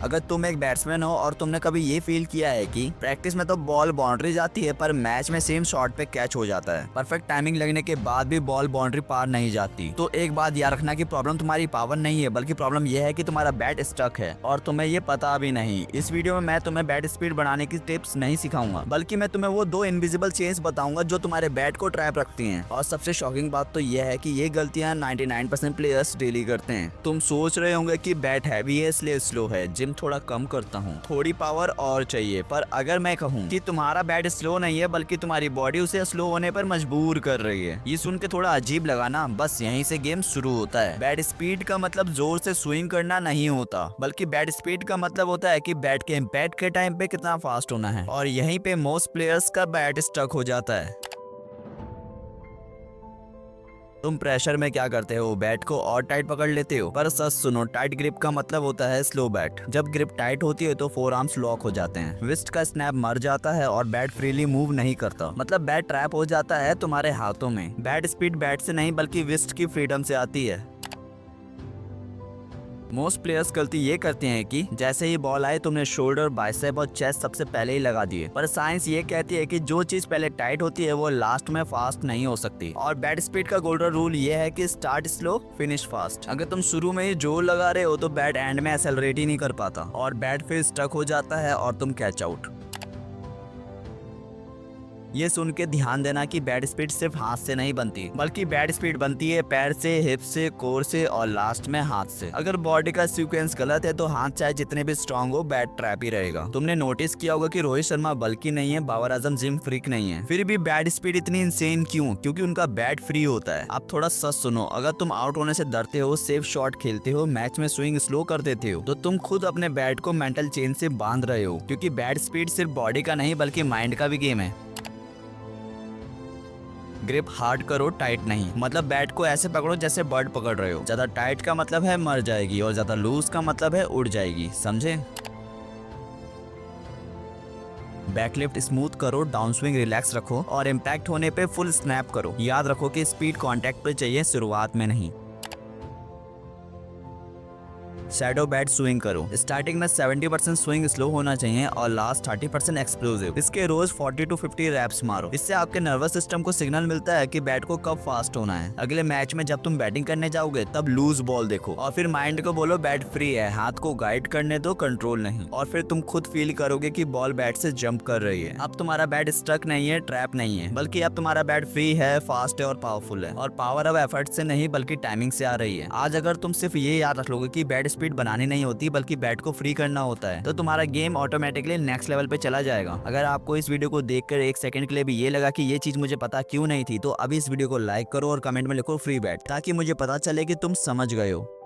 अगर तुम एक बैट्समैन हो और तुमने कभी ये फील किया है कि प्रैक्टिस में तो बॉल बाउंड्री जाती है पर मैच में सेम शॉट पे कैच हो जाता है, परफेक्ट टाइमिंग लगने के बाद भी बॉल बाउंड्री पार नहीं जाती, तो एक बात याद रखना कि प्रॉब्लम तुम्हारी पावर नहीं है, बल्कि प्रॉब्लम यह है कि तुम्हारा बैट स्टक है और तुम्हें ये पता भी नहीं। इस वीडियो में मैं तुम्हें बैट स्पीड बढ़ाने की टिप्स नहीं सिखाऊंगा, बल्कि मैं तुम्हें वो 2 इनविजिबल चेंज बताऊंगा जो तुम्हारे बैट को ट्रैप रखती हैं। और सबसे शॉकिंग बात तो यह है कि ये गलतियां 99% प्लेयर्स डेली करते हैं। तुम सोच रहे होंगे कि बैट हैवी है इसलिए स्लो है, जिम थोड़ा कम करता हूँ, थोड़ी पावर और चाहिए। पर अगर मैं कहूँ कि तुम्हारा बैट स्लो नहीं है बल्कि तुम्हारी बॉडी उसे स्लो होने पर मजबूर कर रही है, ये सुन के थोड़ा अजीब लगा ना? बस यहीं से गेम शुरू होता है। बैट स्पीड का मतलब जोर से स्विंग करना नहीं होता, बल्कि बैट स्पीड का मतलब होता है कि बैट के इम्पैक्ट के टाइम पे कितना फास्ट होना है। और यहीं पे मोस्ट प्लेयर्स का बैट स्टक हो जाता है। तुम प्रेशर में क्या करते हो? बैट को और टाइट पकड़ लेते हो। पर सच सुनो, टाइट ग्रिप का मतलब होता है स्लो बैट। जब ग्रिप टाइट होती है तो फोर आर्म्स लॉक हो जाते हैं, विस्ट का स्नैप मर जाता है और बैट फ्रीली मूव नहीं करता। मतलब बैट ट्रैप हो जाता है तुम्हारे हाथों में। बैट स्पीड बैट से नहीं बल्कि विस्ट की फ्रीडम से आती है। मोस्ट प्लेयर्स गलती ये करते हैं कि जैसे ही बॉल आए तुमने शोल्डर, बाइसेप और चेस्ट सबसे पहले ही लगा दिए। पर साइंस ये कहती है कि जो चीज पहले टाइट होती है वो लास्ट में फास्ट नहीं हो सकती। और बैट स्पीड का गोल्डन रूल ये है कि स्टार्ट स्लो, फिनिश फास्ट। अगर तुम शुरू में ही जोर लगा रहे हो तो बैट एंड में एक्सेलरेट ही नहीं कर पाता और बैट फिर स्टक हो जाता है और तुम कैच आउट। ये सुन के ध्यान देना कि बैट स्पीड सिर्फ हाथ से नहीं बनती, बल्कि बैट स्पीड बनती है पैर से, हिप से, कोर से और लास्ट में हाथ से। अगर बॉडी का सीक्वेंस गलत है तो हाथ चाहे जितने भी स्ट्रांग हो, बैट ट्रैप ही रहेगा। तुमने नोटिस किया होगा कि रोहित शर्मा बल्कि नहीं है, बाबर आजम जिम फ्रीक नहीं है, फिर भी बैट स्पीड इतनी इंसेन क्यों? क्योंकि उनका बैट फ्री होता है। अब थोड़ा सच सुनो, अगर तुम आउट होने से डरते हो, सेफ शॉट खेलते हो, मैच में स्विंग स्लो कर देते हो, तो तुम खुद अपने बैट को मेंटल चेन से बांध रहे हो। क्योंकि बैट स्पीड सिर्फ बॉडी का नहीं बल्कि माइंड का भी गेम है। ग्रिप हार्ड करो, टाइट नहीं। मतलब बैट को ऐसे पकड़ो जैसे बर्ड पकड़ रहे हो। ज्यादा टाइट का मतलब है मर जाएगी और ज्यादा लूज का मतलब है उड़ जाएगी, समझे? बैकलिफ्ट स्मूथ करो, डाउन स्विंग रिलैक्स रखो और इम्पैक्ट होने पे फुल स्नैप करो। याद रखो कि स्पीड कांटेक्ट पे चाहिए, शुरुआत में नहीं। शैडो बैट स्विंग करो। स्टार्टिंग में 70% स्विंग स्लो होना चाहिए और लास्ट 30% एक्सप्लोसिव। इसके रोज 40 to 50 रैप्स मारो। इससे आपके नर्वस सिस्टम को सिग्नल मिलता है कि बैट को कब फास्ट होना है। अगले मैच में जब तुम बैटिंग करने जाओगे तब लूज बॉल देखो और फिर माइंड को बोलो बैट फ्री है, हाथ को गाइड करने दो, कंट्रोल नहीं। और फिर तुम खुद फील करोगे कि बॉल बैट से जंप कर रही है। अब तुम्हारा बैट स्टक नहीं है, ट्रैप नहीं है, बल्कि अब तुम्हारा बैट फ्री है, फास्ट है और पावरफुल है। और पावर अब एफर्ट से नहीं बल्कि टाइमिंग से आ रही है। आज अगर तुम सिर्फ ये याद रख लोगे कि बैट स्पीड बनानी नहीं होती बल्कि बैट को फ्री करना होता है, तो तुम्हारा गेम ऑटोमेटिकली नेक्स्ट लेवल पे चला जाएगा। अगर आपको इस वीडियो को देखकर एक सेकंड के लिए भी ये लगा कि ये चीज मुझे पता क्यों नहीं थी, तो अभी इस वीडियो को लाइक करो और कमेंट में लिखो फ्री बैट, ताकि मुझे पता चले कि तुम समझ गए हो।